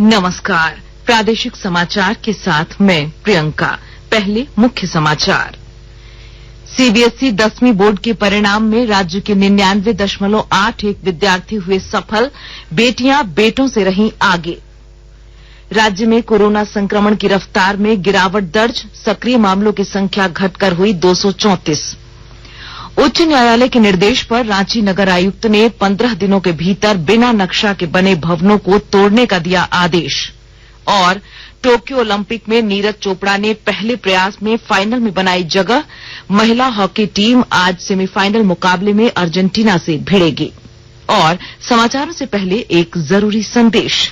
नमस्कार। प्रादेशिक समाचार के साथ मैं प्रियंका। पहले मुख्य समाचार। सीबीएसई 10वीं बोर्ड के परिणाम में राज्य के 99.81 विद्यार्थी हुए सफल, बेटियां बेटों से रहीं आगे। राज्य में कोरोना संक्रमण की रफ्तार में गिरावट दर्ज, सक्रिय मामलों की संख्या घटकर हुई 234। उच्च न्यायालय के निर्देश पर रांची नगर आयुक्त ने 15 दिनों के भीतर बिना नक्शा के बने भवनों को तोड़ने का दिया आदेश। और टोक्यो ओलंपिक में नीरज चोपड़ा ने पहले प्रयास में फाइनल में बनाई जगह। महिला हॉकी टीम आज सेमीफाइनल मुकाबले में अर्जेंटीना से भिड़ेगी। और समाचारों से पहले एक जरूरी संदेश।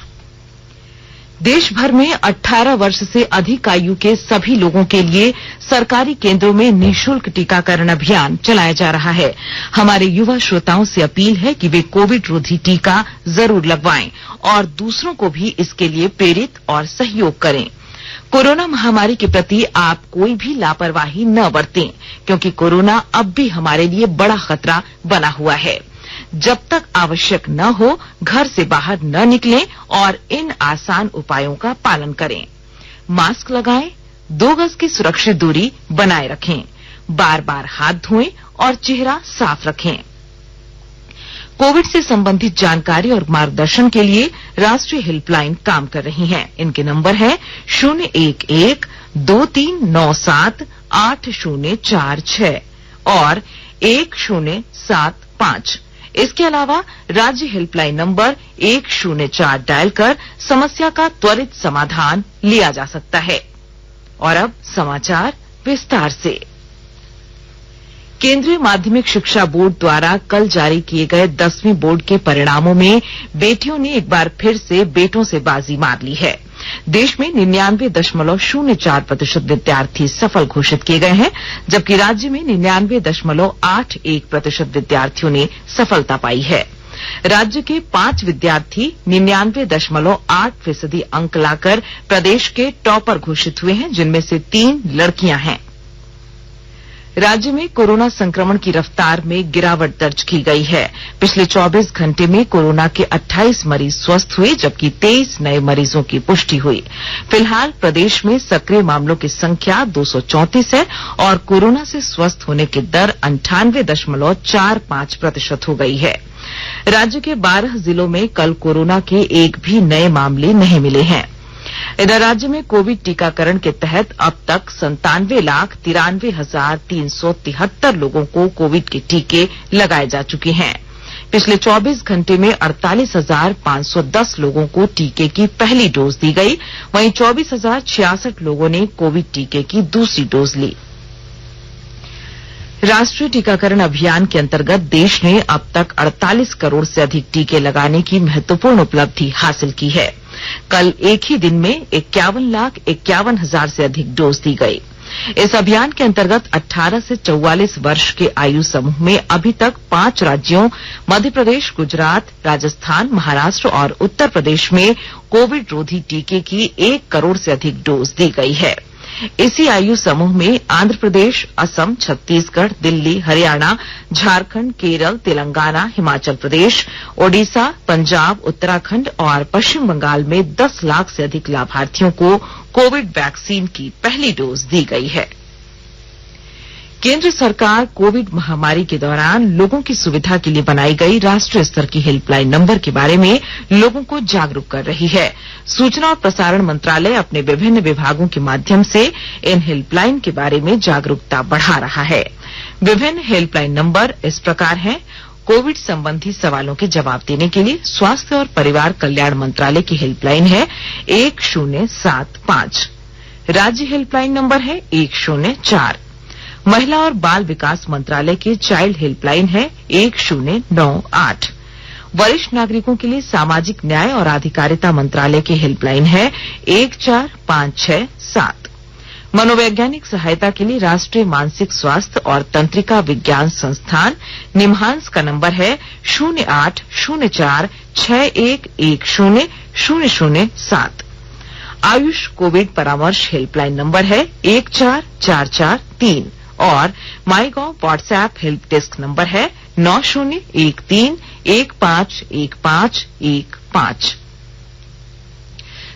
देश भर में 18 वर्ष से अधिक आयु के सभी लोगों के लिए सरकारी केंद्रों में निःशुल्क टीकाकरण अभियान चलाया जा रहा है। हमारे युवा श्रोताओं से अपील है कि वे कोविड रोधी टीका जरूर लगवाएं और दूसरों को भी इसके लिए प्रेरित और सहयोग करें। कोरोना महामारी के प्रति आप कोई भी लापरवाही न बरतें, क्योंकि कोरोना अब भी हमारे लिए बड़ा खतरा बना हुआ है। जब तक आवश्यक न हो, घर से बाहर न निकलें और इन आसान उपायों का पालन करें। मास्क लगाएं, 2 गज की सुरक्षित दूरी बनाए रखें, बार-बार हाथ धोएं और चेहरा साफ रखें। कोविड से संबंधित जानकारी और मार्गदर्शन के लिए राष्ट्रीय हेल्पलाइन काम कर रही हैं। इनके नंबर है 011-2397-8046 और 1075। इसके अलावा राज्य हेल्पलाइन नंबर 104 डायल कर समस्या का त्वरित समाधान लिया जा सकता है। और अब समाचार विस्तार से। केंद्रीय माध्यमिक शिक्षा बोर्ड द्वारा कल जारी किए गए 10वीं बोर्ड के परिणामों में बेटियों ने एक बार फिर से बेटों से बाजी मार ली है। देश में 99.04% विद्यार्थी सफल घोषित किए गए हैं, जबकि राज्य में 99.81% विद्यार्थियों ने सफलता पाई है। राज्य के 5 विद्यार्थी 99.8% अंक लाकर प्रदेश के टॉपर घोषित हुए हैं, जिनमें से 3 लड़कियां हैं। राज्य में कोरोना संक्रमण की रफ्तार में गिरावट दर्ज की गई है। पिछले 24 घंटे में कोरोना के 28 मरीज स्वस्थ हुए, जबकि 23 नए मरीजों की पुष्टि हुई। फिलहाल प्रदेश में सक्रिय मामलों की संख्या 234 है और कोरोना से स्वस्थ होने की दर 98.45% हो गई है। राज्य के 12 जिलों में कल कोरोना के एक भी नए मामले नहीं मिले हैं। इधर राज्य में कोविड टीकाकरण के तहत अब तक 97,93,373 लोगों को कोविड के टीके लगाए जा चुके हैं। पिछले 24 घंटे में 48,510 लोगों को टीके की पहली डोज दी गई। वहीं 24,066 लोगों ने कोविड टीके की दूसरी डोज ली। राष्ट्रीय टीकाकरण अभियान के अंतर्गत देश ने अब तक 48 करोड़ से अधिक टीके लगाने की महत्वपूर्ण उपलब्धि हासिल की है। कल एक ही दिन में 51,51,000 से अधिक डोज दी गई। इस अभियान के अंतर्गत 18 से 44 वर्ष के आयु समूह में अभी तक 5 राज्यों मध्य प्रदेश, गुजरात, राजस्थान, महाराष्ट्र और उत्तर प्रदेश में कोविड रोधी टीके की 1 करोड़ से अधिक डोज दी गई है। इसी आयु समूह में आंध्र प्रदेश, असम, छत्तीसगढ़, दिल्ली, हरियाणा, झारखंड, केरल, तेलंगाना, हिमाचल प्रदेश, ओडिशा, पंजाब, उत्तराखंड और पश्चिम बंगाल में 10 लाख से अधिक लाभार्थियों को कोविड वैक्सीन की पहली डोज दी गई है। केंद्र सरकार कोविड महामारी के दौरान लोगों की सुविधा के लिए बनाई गई राष्ट्रीय स्तर की हेल्पलाइन नंबर के बारे में लोगों को जागरूक कर रही है। सूचना और प्रसारण मंत्रालय अपने विभिन्न विभागों के माध्यम से इन हेल्पलाइन के बारे में जागरूकता बढ़ा रहा है। विभिन्न हेल्पलाइन नंबर इस प्रकार हैं। कोविड संबंधी सवालों के जवाब देने के लिए स्वास्थ्य और परिवार कल्याण मंत्रालय की हेल्पलाइन है 1075। राज्य हेल्पलाइन नंबर है 104। महिला और बाल विकास मंत्रालय की चाइल्ड हेल्पलाइन है 1098। वरिष्ठ नागरिकों के लिए सामाजिक न्याय और अधिकारिता मंत्रालय की हेल्पलाइन है 14567। मनोवैज्ञानिक सहायता के लिए राष्ट्रीय मानसिक स्वास्थ्य और तंत्रिका विज्ञान संस्थान निम्हांस का नंबर है 080461100007। आयुष कोविड परामर्श हेल्पलाइन नंबर है 14443 और MyGov WhatsApp help desk number है 9013151515।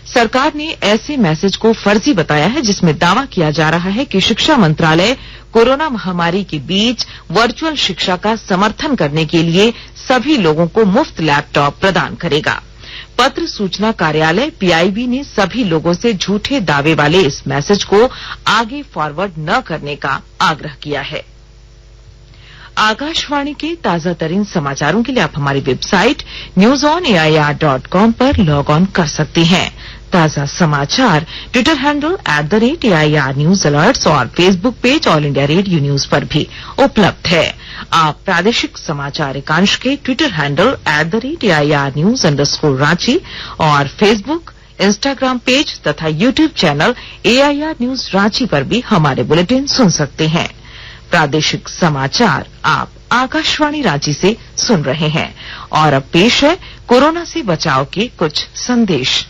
सरकार ने ऐसे मैसेज को फर्जी बताया है जिसमें दावा किया जा रहा है कि शिक्षा मंत्रालय कोरोना महामारी के बीच वर्चुअल शिक्षा का समर्थन करने के लिए सभी लोगों को मुफ्त लैपटॉप प्रदान करेगा। पत्र सूचना कार्यालय पीआईबी ने सभी लोगों से झूठे दावे वाले इस मैसेज को आगे फॉरवर्ड न करने का आग्रह किया है। आकाशवाणी के ताजा तरीन समाचारों के लिए आप हमारी वेबसाइट newsonair.com पर लॉग ऑन कर सकते हैं। ताजा समाचार Twitter handle @AIR news alerts और Facebook page all India radio news पर भी उपलब्ध है। आप प्रादेशिक समाचार एकांश के Twitter handle @AIR news _Ranchi और फेसबुक, इंस्टाग्राम पेज तथा YouTube channel AIR news Ranchi पर भी हमारे बुलेटिन सुन सकते हैं। प्रादेशिक समाचार आप आकाशवाणी रांची से सुन रहे हैं और अब पेश है कोरोना से बचाव के कुछ संदेश।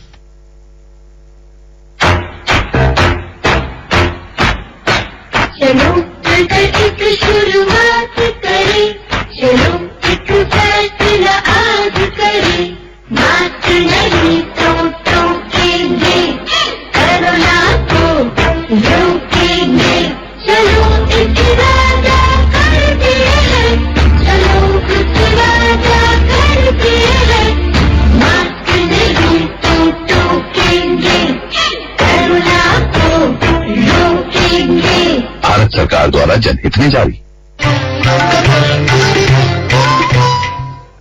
चलो एक शुरुआत करें, चलो एक फैसला आज करें, मास्क नहीं तो टोकेंगे, कोरोना को रोकेंगे। चलो एक वादा कर दिए हैं, चलो कुछ वादा कर दिए हैं, मास्क नहीं तो टोकेंगे, कोरोना को रोकेंगे। भारत सरकार द्वारा जनहित में जारी।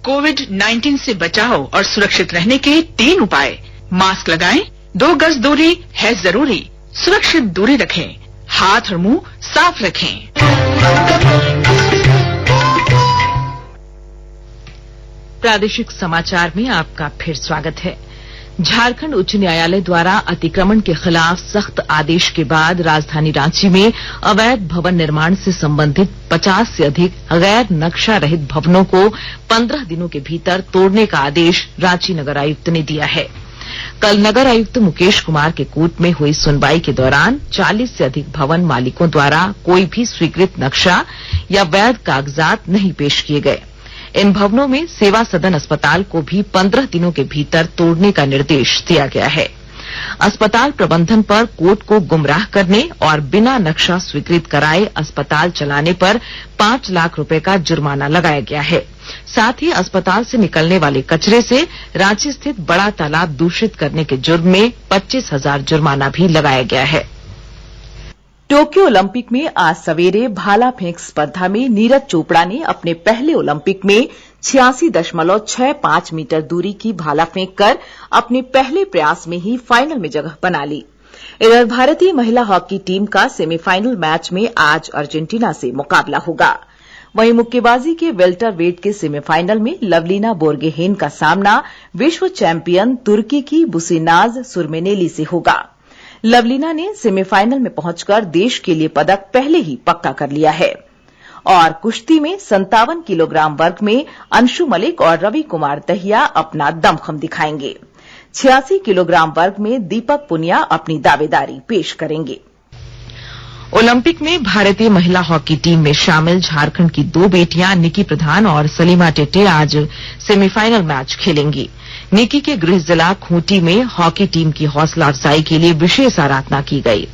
कोविड-19 से बचाव और सुरक्षित रहने के 3 उपाय। मास्क लगाएं, 2 गज दूरी है जरूरी, सुरक्षित दूरी रखें, हाथ और मुंह साफ रखें। प्रादेशिक समाचार में आपका फिर स्वागत है। झारखंड उच्च न्यायालय द्वारा अतिक्रमण के खिलाफ सख्त आदेश के बाद राजधानी रांची में अवैध भवन निर्माण से संबंधित 50 से अधिक गैर नक्शा रहित भवनों को 15 दिनों के भीतर तोड़ने का आदेश रांची नगर आयुक्त ने दिया है। कल नगर आयुक्त मुकेश कुमार के कोर्ट में हुई सुनवाई के दौरान 40 से अधिक भवन मालिकों द्वारा कोई भी स्वीकृत नक्शा या वैध कागजात नहीं पेश किए गए। इन भवनों में सेवा सदन अस्पताल को भी 15 दिनों के भीतर तोड़ने का निर्देश दिया गया है। अस्पताल प्रबंधन पर कोर्ट को गुमराह करने और बिना नक्शा स्वीकृत कराए अस्पताल चलाने पर 5 लाख रुपए का जुर्माना लगाया गया है। साथ ही अस्पताल से निकलने वाले कचरे से रांची स्थित बड़ा तालाब दूषित करने के जुर्म में 25,000 जुर्माना भी लगाया गया है। टोक्यो ओलंपिक में आज सवेरे भाला फेंक स्पर्धा में नीरज चोपड़ा ने अपने पहले ओलंपिक में 86.65 मीटर दूरी की भाला फेंक कर अपने पहले प्रयास में ही फाइनल में जगह बना ली। इधर भारतीय महिला हॉकी टीम का सेमीफाइनल मैच में आज अर्जेंटीना से मुकाबला होगा। वहीं मुक्केबाजी के वेल्टर वेट के सेमीफाइनल में लवलीना बोर्गेहेन का सामना विश्व चैंपियन तुर्की की बुसिनाज सुरमेनेली से होगा। लवलीना ने सेमीफाइनल में पहुंचकर देश के लिए पदक पहले ही पक्का कर लिया है। और कुश्ती में 57 किलोग्राम वर्ग में अंशु मलिक और रवि कुमार दहिया अपना दमखम दिखाएंगे। 86 किलोग्राम वर्ग में दीपक पुनिया अपनी दावेदारी पेश करेंगे। ओलंपिक में भारतीय महिला हॉकी टीम में शामिल झारखंड की 2 बेटियां निकी प्रधान और सलीमा टेटे आज सेमीफाइनल मैच खेलेंगी। निकी के गृह जिला खूंटी में हॉकी टीम की हौसला अफजाई के लिए विशेष आराधना की गई।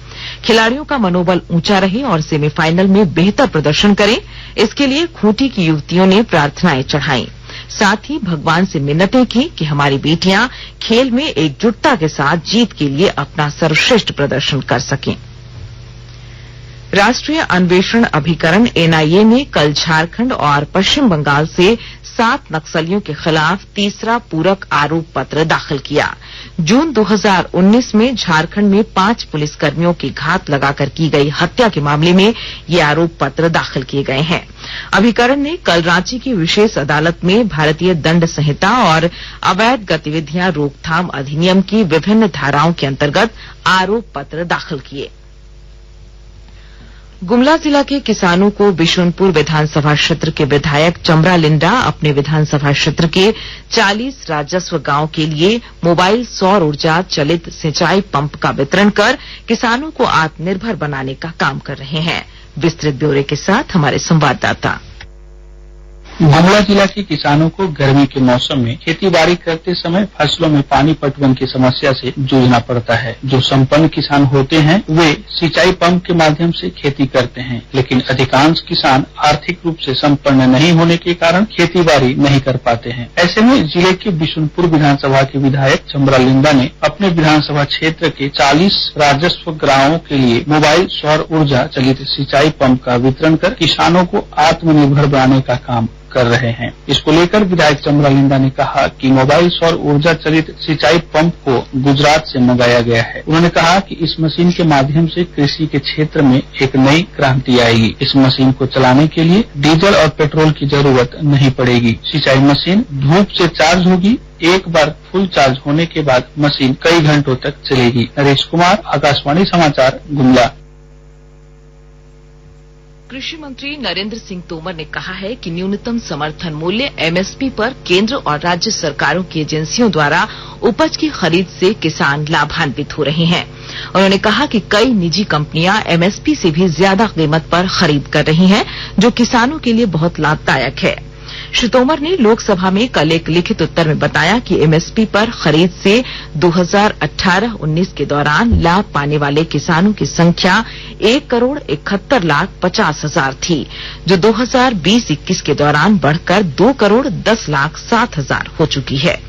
खिलाड़ियों का मनोबल ऊंचा रहे और सेमीफाइनल में बेहतर प्रदर्शन करें, इसके लिए खूंटी की युवतियों ने प्रार्थनाएं चढ़ाई। साथ ही भगवान से मिन्नतें की कि हमारी बेटियां खेल में एकजुटता के साथ जीत के लिए अपना सर्वश्रेष्ठ प्रदर्शन कर सकें। राष्ट्रीय अन्वेषण अभिकरण एनआईए ने कल झारखंड और पश्चिम बंगाल से 7 नक्सलियों के खिलाफ तीसरा पूरक आरोप पत्र दाखिल किया। जून 2019 में झारखंड में 5 पुलिसकर्मियों की घात लगाकर की गई हत्या के मामले में ये आरोप पत्र दाखिल किए गए हैं। अभिकरण ने कल रांची की विशेष अदालत में भारतीय दंड संहिता और अवैध गतिविधियां रोकथाम अधिनियम की विभिन्न धाराओं के अंतर्गत आरोप पत्र दाखिल किए। गुमला जिला के किसानों को बिशुनपुर विधानसभा क्षेत्र के विधायक चमरा लिंडा अपने विधानसभा क्षेत्र के 40 राजस्व गांव के लिए मोबाइल सौर ऊर्जा चलित सिंचाई पंप का वितरण कर किसानों को आत्मनिर्भर बनाने का काम कर रहे हैं। विस्तृत ब्यौरे के साथ हमारे संवाददाता। गुमला जिला के किसानों को गर्मी के मौसम में खेती बाड़ी करते समय फसलों में पानी पटवन की समस्या से जूझना पड़ता है। जो संपन्न किसान होते हैं वे सिंचाई पंप के माध्यम से खेती करते हैं, लेकिन अधिकांश किसान आर्थिक रूप से संपन्न नहीं होने के कारण खेती बाड़ी नहीं कर पाते हैं। ऐसे में जिले के बिशुनपुर विधानसभा के विधायक चमरा लिंदा ने अपने विधानसभा क्षेत्र के 40 राजस्व ग्रामों के लिए मोबाइल सौर ऊर्जा चलित सिंचाई पंप का वितरण कर किसानों को आत्मनिर्भर बनाने का काम कर रहे हैं। इसको लेकर विधायक चमरा लिंदा ने कहा कि मोबाइल सौर ऊर्जा चलित सिंचाई पंप को गुजरात से मंगाया गया है। उन्होंने कहा कि इस मशीन के माध्यम से कृषि के क्षेत्र में एक नई क्रांति आएगी। इस मशीन को चलाने के लिए डीजल और पेट्रोल की जरूरत नहीं पड़ेगी। सिंचाई मशीन धूप से चार्ज होगी। एक बार फुल चार्ज होने के बाद मशीन कई घंटों तक चलेगी। नरेश कुमार, आकाशवाणी समाचार, गुमला। कृषि मंत्री नरेंद्र सिंह तोमर ने कहा है कि न्यूनतम समर्थन मूल्य एमएसपी पर केंद्र और राज्य सरकारों की एजेंसियों द्वारा उपज की खरीद से किसान लाभान्वित हो रहे हैं। उन्होंने कहा कि कई निजी कंपनियां एमएसपी से भी ज्यादा कीमत पर खरीद कर रही हैं, जो किसानों के लिए बहुत लाभदायक है। श्री तोमर ने लोकसभा में कल एक लिखित उत्तर में बताया कि एमएसपी पर खरीद से 2018-19 के दौरान लाभ पाने वाले किसानों की संख्या 1,71,50,000 थी, जो 2020-21 के दौरान बढ़कर 2,10,07,000 हो चुकी है।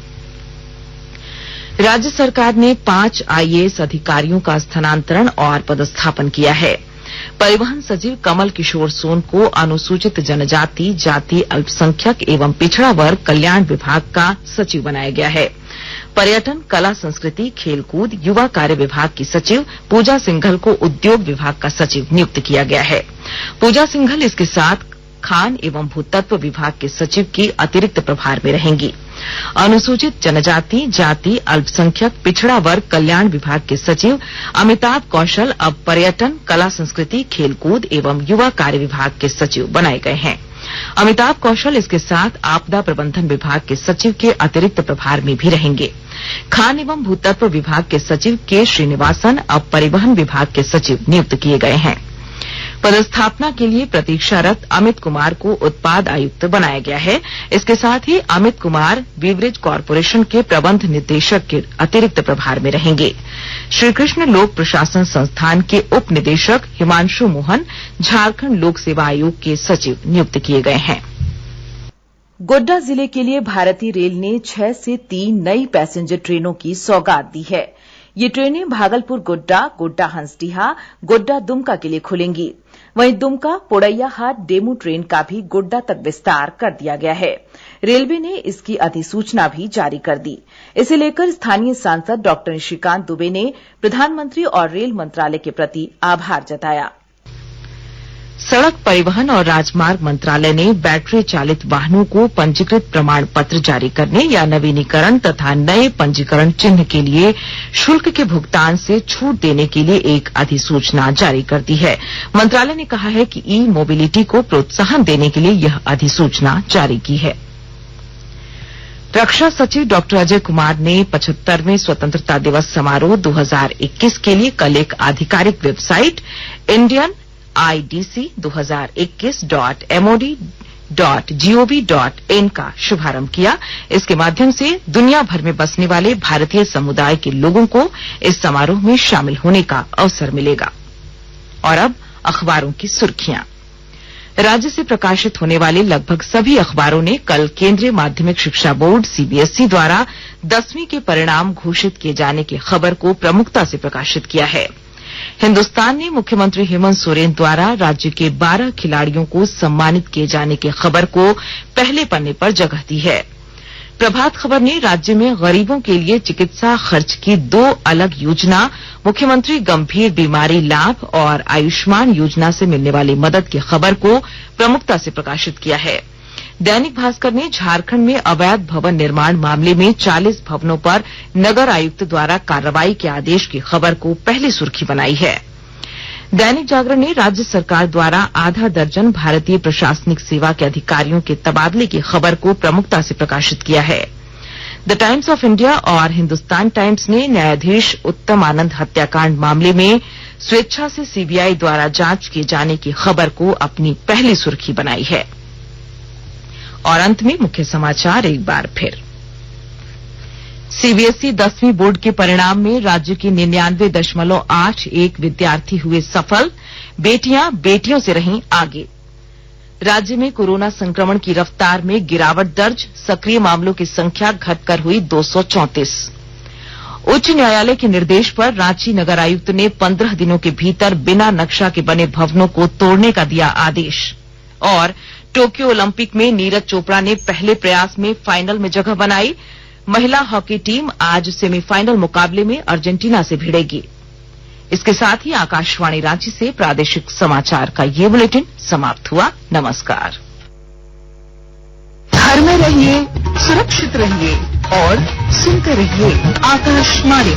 राज्य सरकार ने 5 आईएएस अधिकारियों का स्थानांतरण और पदस्थापन किया है। परिवहन सचिव कमल किशोर सोन को अनुसूचित जनजाति, जाति, अल्पसंख्यक एवं पिछड़ा वर्ग कल्याण विभाग का सचिव बनाया गया है। पर्यटन, कला संस्कृति, खेलकूद, युवा कार्य विभाग की सचिव पूजा सिंघल को उद्योग विभाग का सचिव नियुक्त किया गया है। पूजा सिंघल इसके साथ खान एवं भूतत्व विभाग के सचिव की अतिरिक्त प्रभार में रहेंगी। अनुसूचित जनजाति, जाति, अल्पसंख्यक, पिछड़ा वर्ग कल्याण विभाग के सचिव अमिताभ कौशल अब पर्यटन, कला संस्कृति, खेलकूद एवं युवा कार्य विभाग के सचिव बनाए गए हैं। अमिताभ कौशल इसके साथ आपदा प्रबंधन विभाग के सचिव के अतिरिक्त प्रभार में भी रहेंगे। खान एवं भूतत्व विभाग के सचिव के श्रीनिवासन अब परिवहन विभाग के सचिव नियुक्त किए गए हैं। पदस्थापना के लिए प्रतीक्षारत अमित कुमार को उत्पाद आयुक्त बनाया गया है। इसके साथ ही अमित कुमार बीवरेज कॉरपोरेशन के प्रबंध निदेशक के अतिरिक्त प्रभार में रहेंगे। श्रीकृष्ण लोक प्रशासन संस्थान के उप निदेशक हिमांशु मोहन झारखंड लोक सेवा आयोग के सचिव नियुक्त किए गए हैं। गोड्डा जिले के लिए भारतीय रेल ने 6 से 3 नई पैसेंजर ट्रेनों की सौगात दी है। ये ट्रेनें भागलपुर गोड्डा, गोड्डा हंसडीहा, गोड्डा दुमका के लिए खुलेंगी। वहीं दुमका पोड़ैयाहाट डेमू ट्रेन का भी गोड्डा तक विस्तार कर दिया गया है। रेलवे ने इसकी अधिसूचना भी जारी कर दी। इसे लेकर स्थानीय सांसद डॉक्टर निशिकांत दुबे ने प्रधानमंत्री और रेल मंत्रालय के प्रति आभार जताया। सड़क परिवहन और राजमार्ग मंत्रालय ने बैटरी चालित वाहनों को पंजीकृत प्रमाण पत्र जारी करने या नवीनीकरण तथा नए पंजीकरण चिन्ह के लिए शुल्क के भुगतान से छूट देने के लिए एक अधिसूचना जारी कर दी है। मंत्रालय ने कहा है कि ई मोबिलिटी को प्रोत्साहन देने के लिए यह अधिसूचना जारी की है। रक्षा सचिव डॉक्टर अजय कुमार ने 75वें स्वतंत्रता दिवस समारोह 2021 के लिए कल एक आधिकारिक वेबसाइट इंडियन idc2021.mod.gov.in का शुभारंभ किया। इसके माध्यम से दुनिया भर में बसने वाले भारतीय समुदाय के लोगों को इस समारोह में शामिल होने का अवसर मिलेगा। और अब अखबारों की सुर्खियां। राज्य से प्रकाशित होने वाले लगभग सभी अखबारों ने कल केंद्रीय माध्यमिक शिक्षा बोर्ड सीबीएसई द्वारा 10वीं के परिणाम घोषित किए जाने की खबर को प्रमुखता से प्रकाशित किया है। हिन्दुस्तान ने मुख्यमंत्री हेमंत सोरेन द्वारा राज्य के 12 खिलाड़ियों को सम्मानित किए जाने की खबर को पहले पन्ने पर जगह दी है। प्रभात खबर ने राज्य में गरीबों के लिए चिकित्सा खर्च की 2 अलग योजना, मुख्यमंत्री गंभीर बीमारी लाभ और आयुष्मान योजना से मिलने वाली मदद की खबर को प्रमुखता से प्रकाशित किया है। दैनिक भास्कर ने झारखंड में अवैध भवन निर्माण मामले में 40 भवनों पर नगर आयुक्त द्वारा कार्रवाई के आदेश की खबर को पहली सुर्खी बनाई है। दैनिक जागरण ने राज्य सरकार द्वारा आधा दर्जन भारतीय प्रशासनिक सेवा के अधिकारियों के तबादले की खबर को प्रमुखता से प्रकाशित किया है। द टाइम्स ऑफ इंडिया और हिन्दुस्तान टाइम्स ने न्यायाधीश उत्तम आनंद हत्याकांड मामले में स्वेच्छा से सीबीआई द्वारा जांच किए जाने की खबर को अपनी पहली सुर्खी बनाई है। और अंत में मुख्य समाचार एक बार फिर। सीबीएसई 10वीं बोर्ड के परिणाम में राज्य के 99.81 विद्यार्थी हुए सफल, बेटियां बेटियों से रहीं आगे। राज्य में कोरोना संक्रमण की रफ्तार में गिरावट दर्ज, सक्रिय मामलों की संख्या घटकर हुई 234। उच्च न्यायालय के निर्देश पर रांची नगर आयुक्त ने 15 दिनों के भीतर बिना नक्शा के बने भवनों को तोड़ने का दिया आदेश। और टोक्यो ओलंपिक में नीरज चोपड़ा ने पहले प्रयास में फाइनल में जगह बनाई। महिला हॉकी टीम आज सेमीफाइनल मुकाबले में अर्जेंटीना से भिड़ेगी। इसके साथ ही आकाशवाणी रांची से प्रादेशिक समाचार का ये बुलेटिन समाप्त हुआ। नमस्कार। घर में रहिए, सुरक्षित रहिए और सुनते रहिए आकाशवाणी।